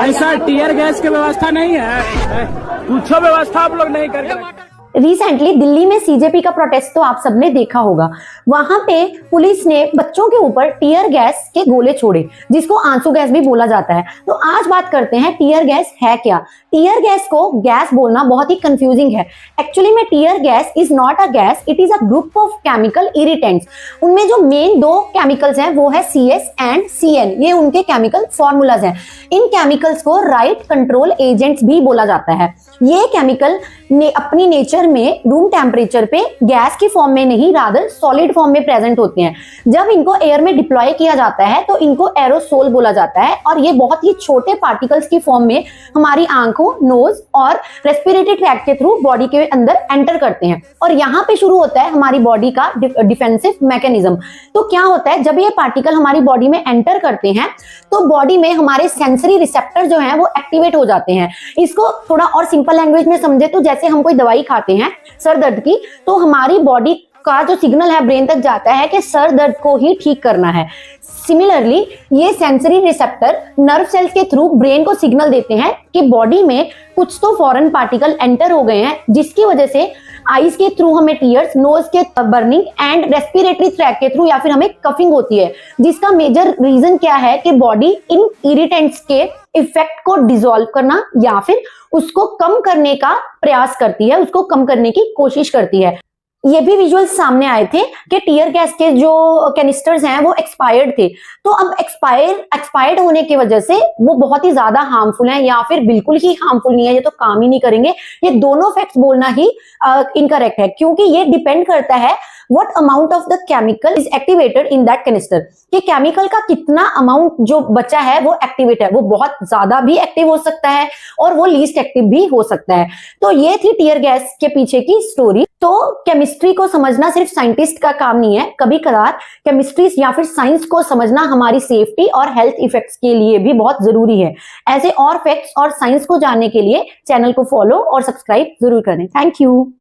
ऐसा tear gas की व्यवस्था नहीं है, कुछ व्यवस्था आप लोग नहीं करते। रिसेंटली दिल्ली में सीजेपी का प्रोटेस्ट तो आप सबने देखा होगा। वहां पे पुलिस ने बच्चों के ऊपर टीयर गैस के गोले छोड़े, जिसको आंसू गैस भी बोला जाता है। तो आज बात करते हैं टीयर गैस है क्या। टीयर गैस को गैस बोलना बहुत ही कंफ्यूजिंग है। एक्चुअली में tear gas is not a gas, it is a group of chemical irritants. उनमें जो मेन दो केमिकल्स हैं वो है CS एंड CN, ये उनके केमिकल फॉर्मूलाज हैं। इन केमिकल्स को राइट कंट्रोल एजेंट्स भी बोला जाता है। ये केमिकल ने अपनी नेचर में रूम टेम्परेचर पे गैस की फॉर्म में नहीं, रादर सॉलिड फॉर्म में प्रेजेंट होते हैं। जब इनको एयर में डिप्लॉय किया जाता है तो इनको एरोसोल बोला जाता है, और ये बहुत ही छोटे पार्टिकल्स की फॉर्म में हमारी आंखों, नोज और रेस्पिरेटरी ट्रैक्ट के थ्रू बॉडी के अंदर एंटर करते हैं, और यहाँ पे शुरू होता है हमारी बॉडी का डिफेंसिव मैकेनिज्म। तो क्या होता है, जब ये पार्टिकल हमारी बॉडी में एंटर करते हैं तो बॉडी में हमारे सेंसरी रिसेप्टर जो हैं वो एक्टिवेट हो जाते हैं। इसको थोड़ा और सिंपल लैंग्वेज में समझे तो जैसे हम कोई दवाई खाते हैं सर दर्द की, तो हमारी बॉडी का जो सिग्नल है ब्रेन तक जाता है कि सर दर्द को ही ठीक करना है। सिमिलरली ये सेंसरी रिसेप्टर नर्व सेल्स के थ्रू ब्रेन को सिग्नल देते हैं कि बॉडी में कुछ तो फॉरेन पार्टिकल एंटर हो गए हैं, जिसकी वजह से आईज के थ्रू हमें टीयर्स, नोज के बर्निंग एंड रेस्पिरेटरी ट्रैक के थ्रू या फिर हमें कफिंग होती है। जिसका मेजर रीजन क्या है कि बॉडी इन इरिटेंट्स के इफेक्ट को डिसॉल्व करना या फिर उसको कम करने का प्रयास करती है, उसको कम करने की कोशिश करती है। ये भी विजुअल्स सामने आए थे कि टीयर गैस के जो कैनिस्टर्स हैं वो एक्सपायर्ड थे। तो अब एक्सपायर्ड होने की वजह से वो बहुत ही ज्यादा हार्मफुल हैं या फिर बिल्कुल ही हार्मफुल नहीं है, ये तो काम ही नहीं करेंगे। ये दोनों फैक्ट्स बोलना ही इनकरेक्ट है, क्योंकि ये डिपेंड करता है what amount of the chemical is activated in that canister, कि केमिकल का कितना अमाउंट जो बचा है वो एक्टिवेट है। वो बहुत ज्यादा भी एक्टिव हो सकता है और वो लीस्ट एक्टिव भी हो सकता है। तो ये थी टीयर गैस के पीछे की स्टोरी। तो केमिस्ट्री को समझना सिर्फ साइंटिस्ट का काम नहीं है, कभी कभार केमिस्ट्री या फिर साइंस को समझना हमारी सेफ्टी और हेल्थ इफेक्ट्स के लिए भी बहुत जरूरी है। ऐसे और फैक्ट्स और साइंस को जानने के लिए चैनल को फॉलो और सब्सक्राइब जरूर करें। Thank you.